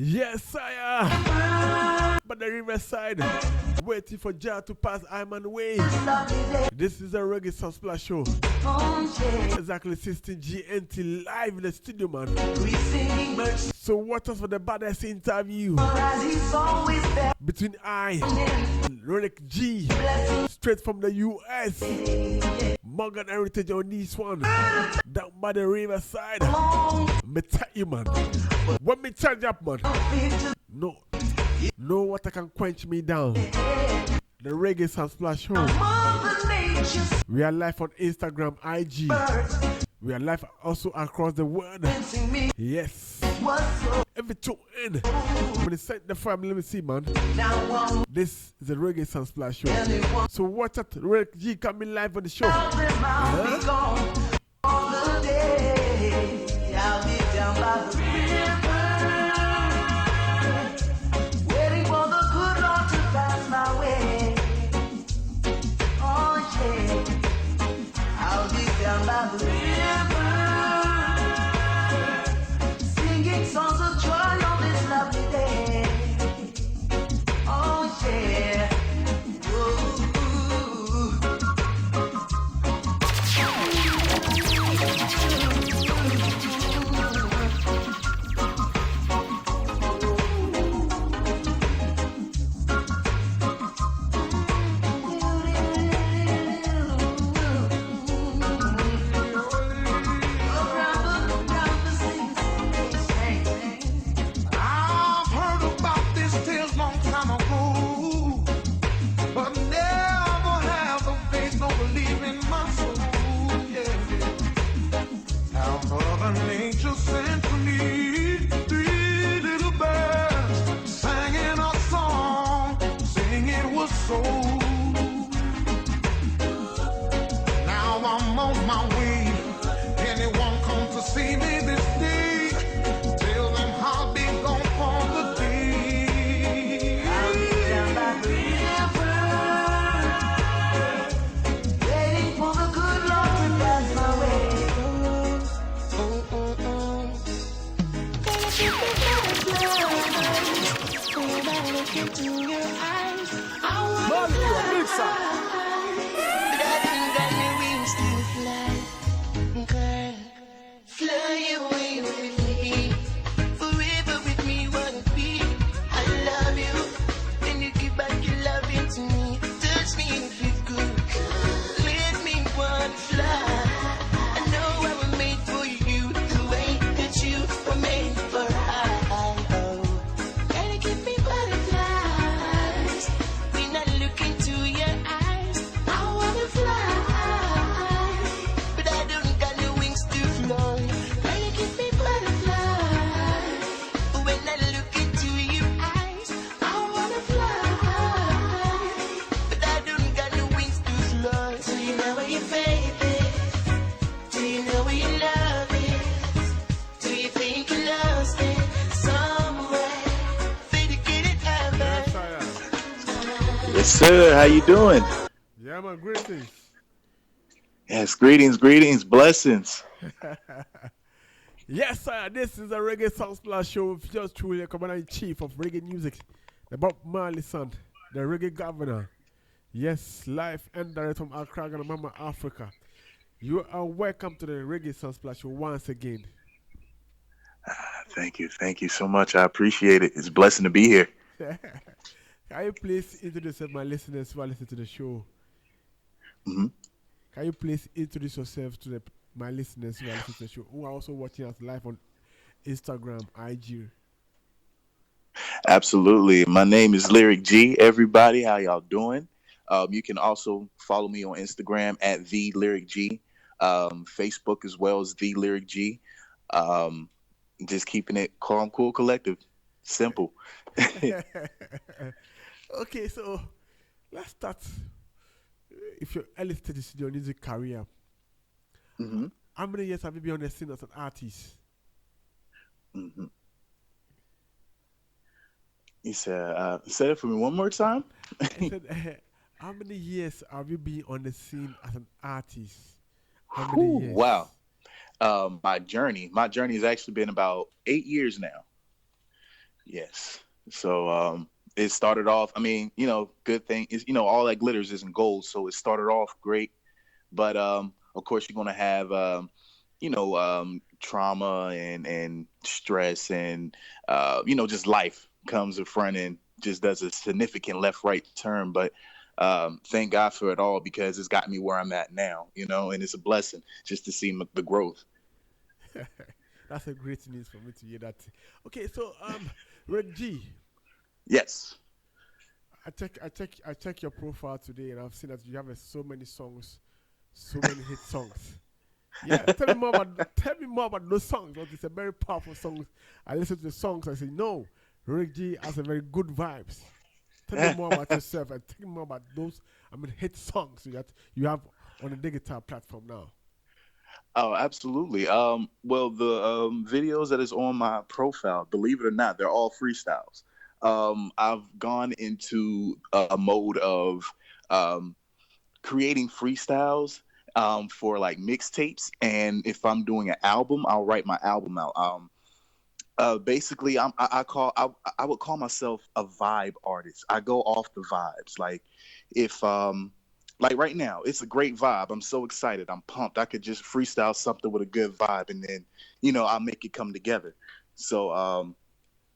Yes, sire. But the riverside, waiting for Jah to pass I'm on the way. This is a Reggae Sunsplash show. Exactly 16 GNT live in the studio, man. So watch us for the baddest interview between I and Lyrik G, straight from the US. Morgan Heritage on this one, down by the riverside. Me tell you, man, when me charge up, man, no water can quench me down. The Reggae Sunsplash show. We are live on Instagram, IG. We are live also across the world. Yes. Every tune in. When it's set the family, let me see, man. This is the Reggae Sunsplash show. So watch out, Lyrik G coming live on the show. Singing songs of joy on this lovely day. Oh yeah. Sir, how you doing? Yeah, man, greetings. Yes, greetings, blessings. Yes, sir, this is a Reggae Sunsplash show with just truly a commander-in-chief of reggae music, the Bob Marley son, the reggae governor. Yes, live and direct from Accra, Ghana, Mama, Africa. You are welcome to the Reggae Sunsplash show once again. Thank you so much. I appreciate it. It's a blessing to be here. Can you please introduce my listeners who are listening to the show? Mm-hmm. Can you please introduce yourself to my listeners who are listening to the show, who are also watching us live on Instagram, IG? Absolutely. My name is Lyrik G. Everybody, how y'all doing? You can also follow me on Instagram at the Lyrik G, Facebook as well as the Lyrik G. Just keeping it calm, cool, collective, simple. Okay, so let's start. If you're early stages in your music career, how many years have you been on the scene as an artist? You said, say it for me one more time. I said, how many years have you been on the scene as an artist? How many years? Wow. My journey has actually been about 8 years now. Yes. So it started off. I mean, good thing is all that glitters isn't gold. So it started off great, but of course you're gonna have trauma and stress and just life comes in front and just does a significant left right turn. But thank God for it all because it's got me where I'm at now. And it's a blessing just to see the growth. That's a great news for me to hear that. Okay, so Red G, Yes. I check your profile today, and I've seen that you have so many songs, so many hit songs. Yeah, tell me more about those songs. Because it's a very powerful songs. I listen to the songs. I say no, Rick G has a very good vibes. Tell me more about yourself and tell me more about those. Hit songs that you have on the digital platform now. Oh, absolutely. Well, the videos that is on my profile, believe it or not, they're all freestyles. I've gone into a mode of um, creating freestyles for like mixtapes, and if I'm doing an album, I'll write my album out. Basically, I would call myself a vibe artist. I go off the vibes. Like if like right now, it's a great vibe. I'm so excited. I'm pumped. I could just freestyle something with a good vibe, and then I'll make it come together. So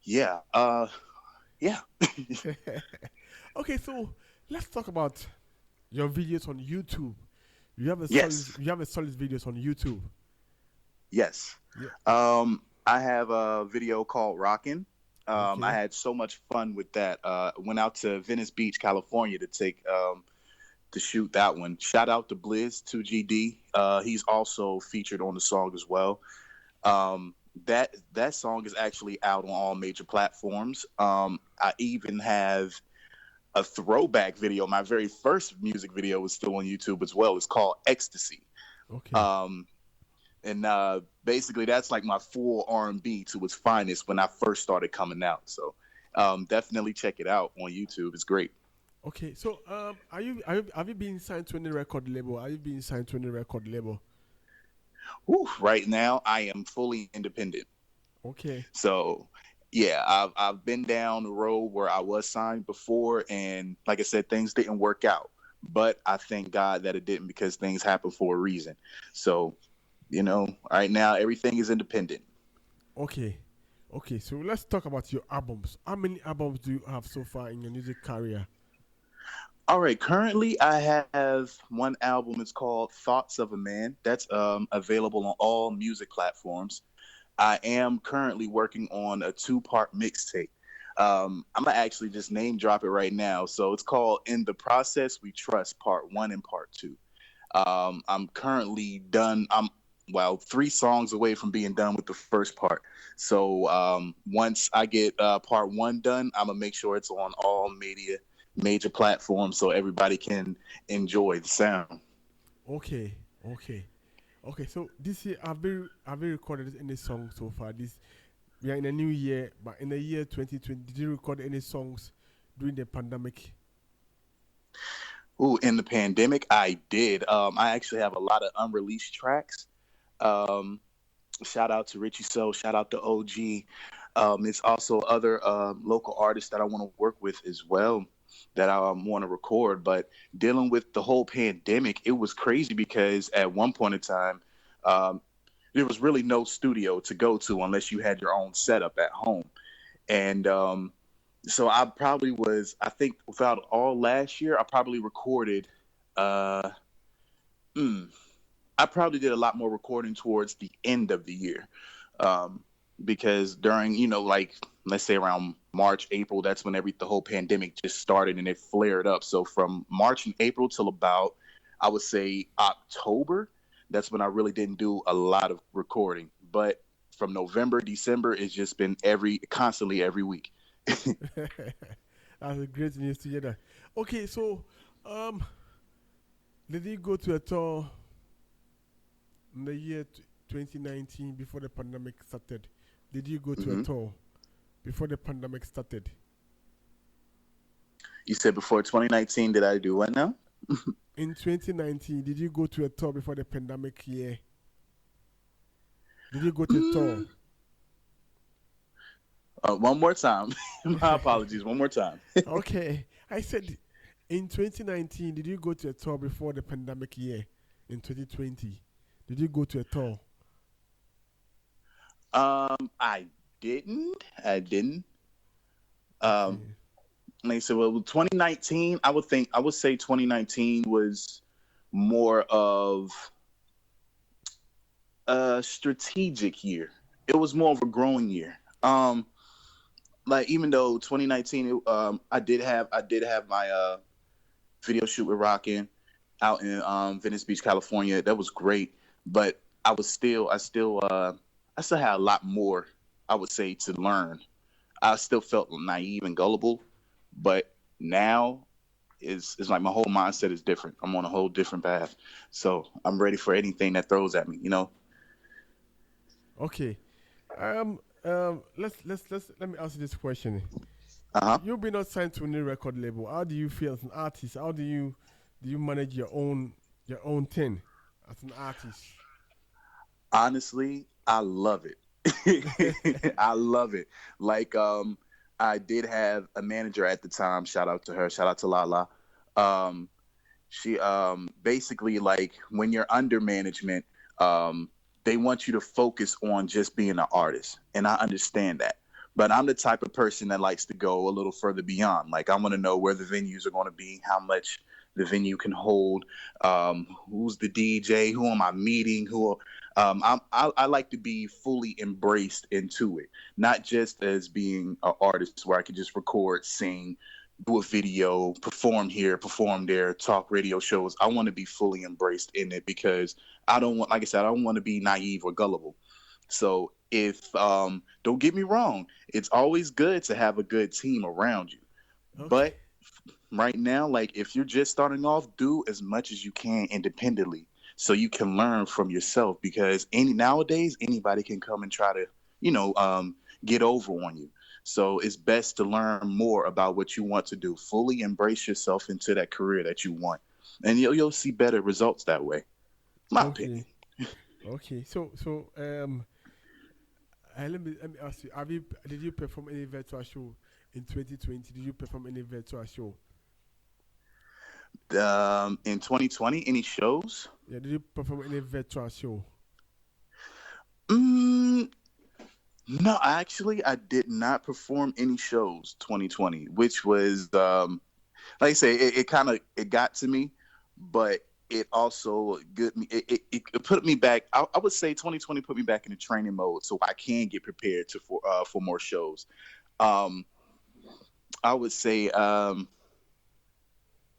yeah, yeah. Okay, so let's talk about your videos on YouTube. You have a solid, Yes, you have a solid videos on YouTube. yes. Yeah. I have a video called "Rockin'." I Okay. had so much fun with that. Went out to Venice Beach, California, to shoot that one. Shout out to Blizz 2GD. He's also featured on the song as well. That song is actually out on all major platforms. I even have a throwback video. My very first music video was still on YouTube as well. It's called Ecstasy. Okay. Um, and basically that's like my full R&B to its finest when I first started coming out. So definitely check it out on YouTube. It's great. Okay. So have you been signed to any record label? Are you being signed to any record label? Whew, right now I am fully independent. Okay. So yeah, I've been down the road where I was signed before, and like I said, things didn't work out. But I thank God that it didn't because things happen for a reason. So right now everything is independent. Okay. Okay. So let's talk about your albums. How many albums do you have so far in your music career? All right, currently I have one album. It's called Thoughts of a Man. That's available on all music platforms. I am currently working on a two-part mixtape. I'm gonna actually just name drop it right now. So it's called "In the Process We Trust" Part One and Part Two. I'm currently done. I'm 3 songs away from being done with the first part. So once I get part one done, I'm gonna make sure it's on all major platforms so everybody can enjoy the sound. Okay. Okay. Okay. So this year have you recorded any song so far? This we are in a new year, but in the year 2020, did you record any songs during the pandemic? Ooh, in the pandemic, I did. I actually have a lot of unreleased tracks. Um, Shout out to Richie So, shout out to OG. It's also other local artists that I want to work with as well that I want to record. But dealing with the whole pandemic, it was crazy because at one point in time, um, there was really no studio to go to unless you had your own setup at home. And so I probably was, I think, without all last year, I probably recorded. Uh, mm, I probably did a lot more recording towards the end of the year, um, because during like let's say around March, April, that's when the whole pandemic just started and it flared up. So from March and April till about I would say October, that's when I really didn't do a lot of recording. But from November, December, it's just been constantly every week. That's a great news to hear that. Okay, so um, did you go to a tour in the year 2019 before the pandemic started? Did you go to a Hmm. tour before the pandemic started? You said before 2019, did I do what now? In 2019, did you go to a tour before the pandemic year? Did you go to a tour? Mm, One more time. My apologies. One more time. Okay, I said in 2019, did you go to a tour before the pandemic year? In 2020, did you go to a tour? I didn't. I didn't. Um, Okay, like I said, well, 2019, I would say 2019 was more of a strategic year. It was more of a growing year. Like even though 2019, I did have my video shoot with Rockin' out in Venice Beach, California. That was great, but I still had a lot more, I would say, to learn. I still felt naive and gullible, but now is like my whole mindset is different. I'm on a whole different path, so I'm ready for anything that throws at me. You know. okay. Let's let me ask you this question. Uh huh. You've been not signed to any record label. How do you feel as an artist? How do you manage your own thing as an artist? Honestly, I love it. I love it. Like I did have a manager at the time. Shout out to her. Shout out to Lala. Um, she basically, like, when you're under management, um they want you to focus on just being an artist, and I understand that, but I'm the type of person that likes to go a little further beyond. Like, I want to know where the venues are going to be, how much the venue can hold, who's the DJ, who am I meeting, who I like to be fully embraced into it, not just as being an artist where I can just record, sing, do a video, perform here, perform there, talk radio shows. I want to be fully embraced in it because I don't want, like I said, I don't want to be naive or gullible. So if don't get me wrong, it's always good to have a good team around you. Okay, But right now, like, if you're just starting off, do as much as you can independently so you can learn from yourself, because any nowadays anybody can come and try to, you know, get over on you. So it's best to learn more about what you want to do. Fully embrace yourself into that career that you want, and you'll see better results that way. My opinion. okay, okay. Let me ask you. Have you did you perform any virtual show in 2020? Did you perform any virtual show? In 2020, any shows? Yeah, did you perform any virtual show? Mm, no, actually, I did not perform any shows 2020, which was like I say, it kind of it got to me, but it also good me. It put me back. I would say 2020 put me back in the training mode, so I can get prepared for more shows. Um, I would say,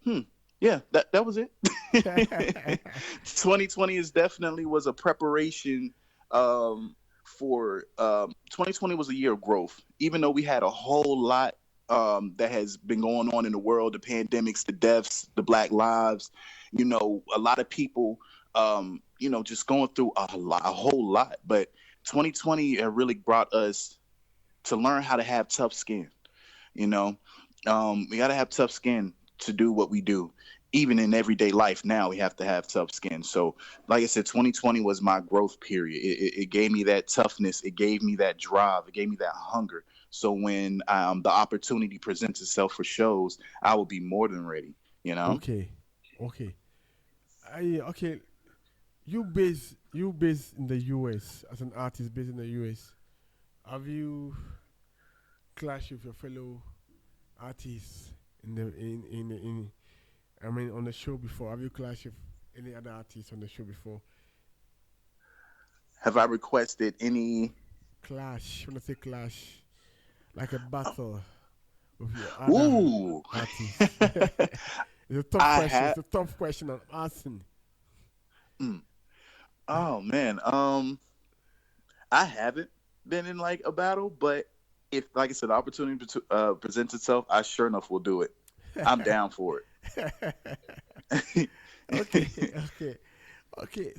hmm, yeah, that was it. 2020 is definitely was a preparation for 2020 was a year of growth. Even though we had a whole lot that has been going on in the world, the pandemics, the deaths, the Black lives, you know, a lot of people, you know, just going through a whole lot. But 2020 really brought us to learn how to have tough skin. You know, we got to have tough skin to do what we do. Even in everyday life now, we have to have tough skin. So, like I said, 2020 was my growth period. It gave me that toughness. It gave me that drive. It gave me that hunger. So when the opportunity presents itself for shows, I will be more than ready. You know. Okay, okay. Okay. You based in the US as an artist based in the US. Have you clashed with your fellow artists in I mean on the show before? Have you clashed with any other artists on the show before? Have I requested any? Clash. When I say clash, like a battle with your other Ooh, artists. It's a tough I question. have. It's a tough question I'm asking. Mm, oh man, I haven't been in like a battle, but if, like I said, the opportunity presents itself, I sure enough will do it. I'm down for it. Okay, okay, okay.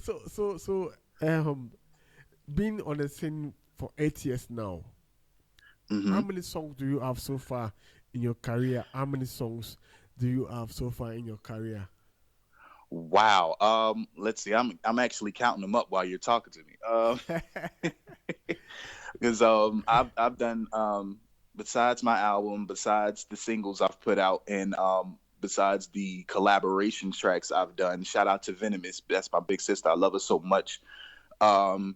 Being on the scene for 8 years now, how hmm many songs do you have so far in your career? How many songs do you have so far in your career? Wow. Let's see. I'm actually counting them up while you're talking to me. Because I've done besides my album, besides the singles I've put out, and besides the collaboration tracks I've done. Shout out to Venomous. That's my big sister. I love her so much. Um,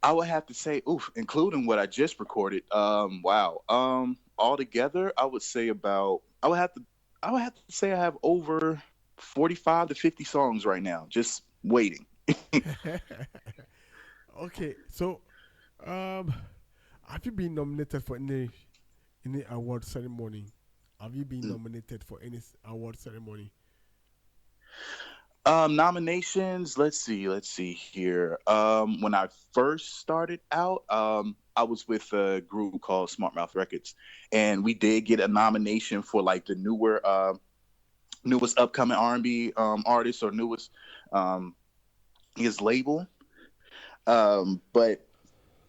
I would have to say, oof, including what I just recorded. Wow. Altogether, I would say about. I would have to say I have over 45 to 50 songs right now, just waiting. Okay, so um, have you been nominated for any award ceremony? Have you been nominated for any award ceremony? Nominations. Let's see here. When I first started out, I was with a group called Smart Mouth Records, and we did get a nomination for like the newest upcoming R&B artist or newest um, his label. But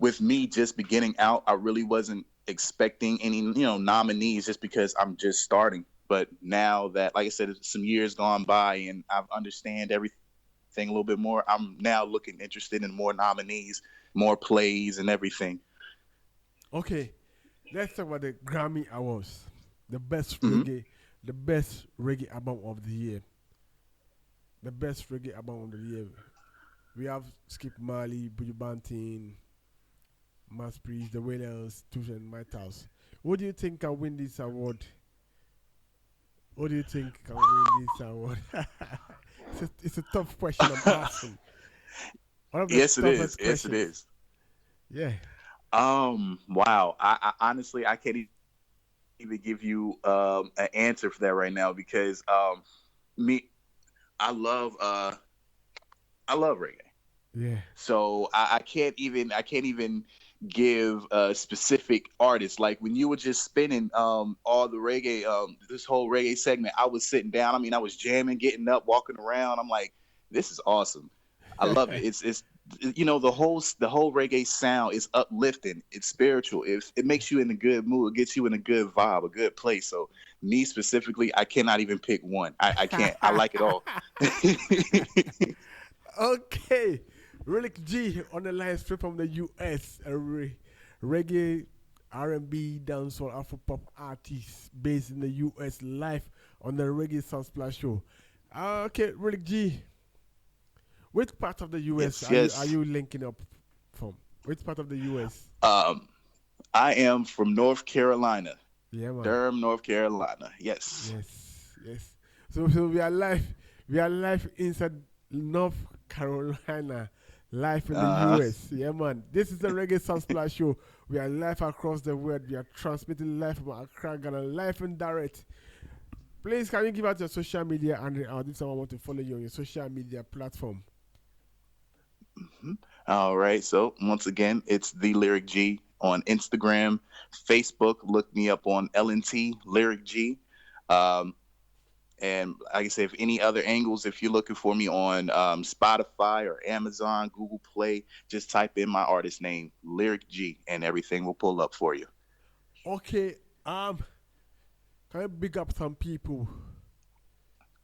with me just beginning out, I really wasn't expecting any, nominees just because I'm just starting. But now that, like I said, some years gone by and I've understand everything a little bit more, I'm now looking interested in more nominees, more plays, and everything. Okay, let's talk about the Grammy Awards, the best Hmm. reggae, the best reggae album of the year, the best reggae album of the year. We have Skip Marley, Buju Banton, Mass Priest, The Wailers, Tush and My House. What do you think can win this award? What do you think can win this award? It's a tough question I'm asking. One of the Yes, it is. toughest Yes, it questions. is. Yeah. Wow. I honestly I can't even give you an answer for that right now because me I love I love reggae. Yeah. So I can't even give a specific artist. Like when you were just spinning all the reggae this whole reggae segment, I was sitting down. I mean, I was jamming, getting up, walking around. I'm like, this is awesome. I love it. It's the whole reggae sound is uplifting. It's spiritual. It makes you in a good mood. It gets you in a good vibe, a good place. So me specifically, I cannot even pick one. I can't. I like it all. Okay. Relic G on the line straight from the US. Reggae, R&B, dancehall, Afro pop artist based in the US live on the Reggae Sunsplash show. Okay, Relic G. Which part of the US Yes, are yes. you linking up from? Which part of the US? Um, I am from North Carolina, Yeah, man. Durham, North Carolina. Yes. Yes, yes. So we are live inside North Carolina, live in the Uh huh. US. Yeah, man. This is the Reggae Sunsplash show. We are live across the world. We are transmitting live from Accra, Ghana, live and direct. Please, can you give out your social media and if someone want to follow you on your social media platform? All right. So once again, it's the Lyric G on Instagram, Facebook. Look me up on LNT Lyric G. Um, and like I say, if any other angles, if you're looking for me on Spotify or Amazon, Google Play, just type in my artist name, Lyric G, and everything will pull up for you. Okay. Can you big up some people?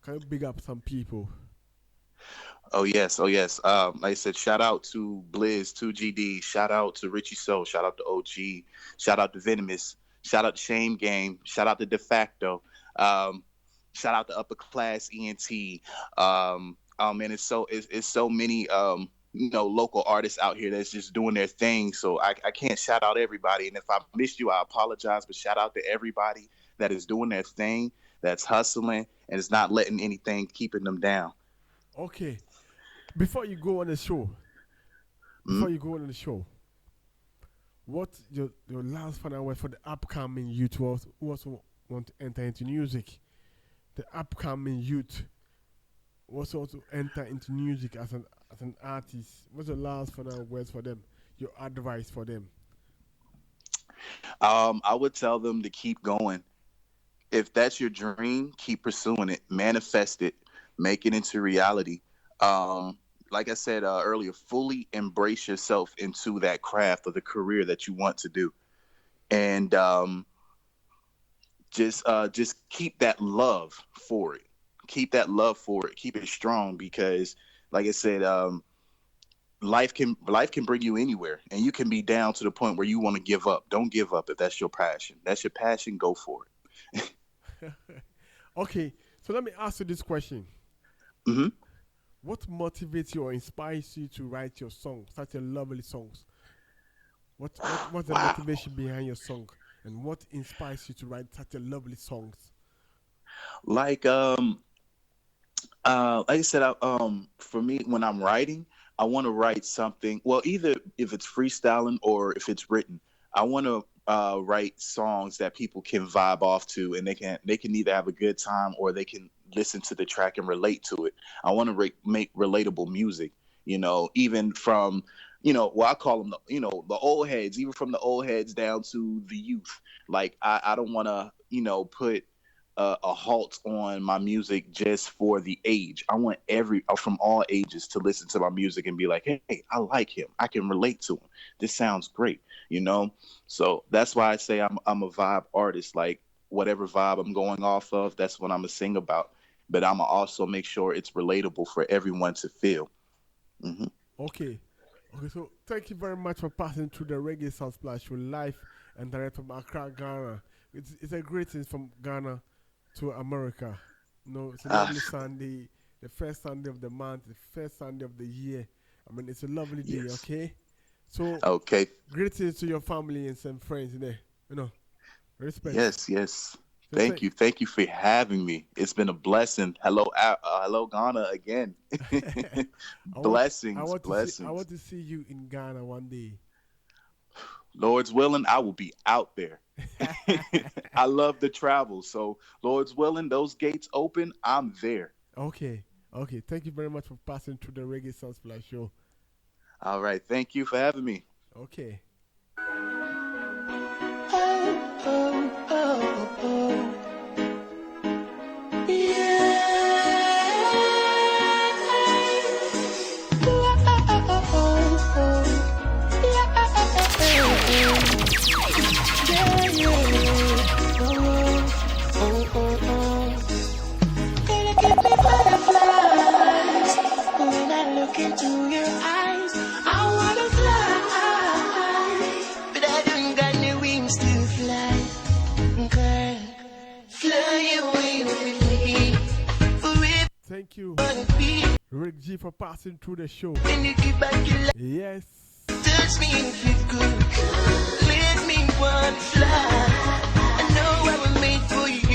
Can you big up some people? Oh yes, oh yes. Like I said, shout out to Blizz, 2GD, shout out to Richie Soul, shout out to OG, shout out to Venomous, shout out to Shame Game, shout out to De Facto, um, shout out to Upper Class ENT. Oh man, it's so many local artists out here that's just doing their thing. So I can't shout out everybody. And if I missed you, I apologize. But shout out to everybody that is doing their thing, that's hustling, and is not letting anything keeping them down. Okay. Before you go on the show, Mm-hmm. before you go on the show, what your last final word for the upcoming youth who also want to enter into music? The upcoming youth who also want to enter into music as an artist. What's your last final words for them? Your advice for them? I would tell them to keep going. If that's your dream, keep pursuing it, manifest it, make it into reality. Um, like I said earlier, fully embrace yourself into that craft or the career that you want to do, and just keep that love for it. Keep that love for it. Keep it strong because, like I said, life can bring you anywhere, and you can be down to the point where you want to give up. Don't give up if that's your passion. That's your passion. Go for it. Okay, so let me ask you this question. Hmm. What motivates you or inspires you to write your song, such a lovely songs? What's the Wow. motivation behind your song, and what inspires you to write such a lovely songs? Like like I said, for me, when I'm writing, I want to write something. Well, either if it's freestyling or if it's written, I want to write songs that people can vibe off to, and they can either have a good time or they can listen to the track and relate to it. I want to make relatable music. Even from well, I call them the old heads, even from the old heads down to the youth. Like I don't want to put a halt on my music just for the age. I want every from all ages to listen to my music and be like, hey, I like him. I can relate to him. This sounds great, you know. So that's why I say I'm a vibe artist. Like whatever vibe I'm going off of, that's what I'm gonna sing about. But I'm gonna also make sure it's relatable for everyone to feel. Hmm. Okay. Okay, so thank you very much for passing through the Reggae Sunsplash show live and direct from Accra, Ghana. It's a greeting from Ghana to America. It's a Ah, lovely Sunday, the first Sunday of the month, the first Sunday of the year. I mean, it's a lovely day, yes. okay? So, Okay. greetings to your family and some friends there. Respect. Yes, yes. So, thank, Thank you for having me. It's been a blessing. Hello, Ghana again. I want, Blessings, I blessings. want to see you in Ghana one day. Lord's willing, I will be out there. I love to travel, so Lord's willing, those gates open, I'm there. Okay, okay. Thank you very much for passing through the Reggae Sunsplash show. All right, thank you for having me. Okay. Butterflies when I look into your eyes. I wanna fly, but I don't got no wings to fly. Girl, fly away with me. Forever Thank you, wanna be Rick G, for passing through the show. when you keep back your life. Yes. Touch me if you could. Let me wanna fly. I know I was made for you.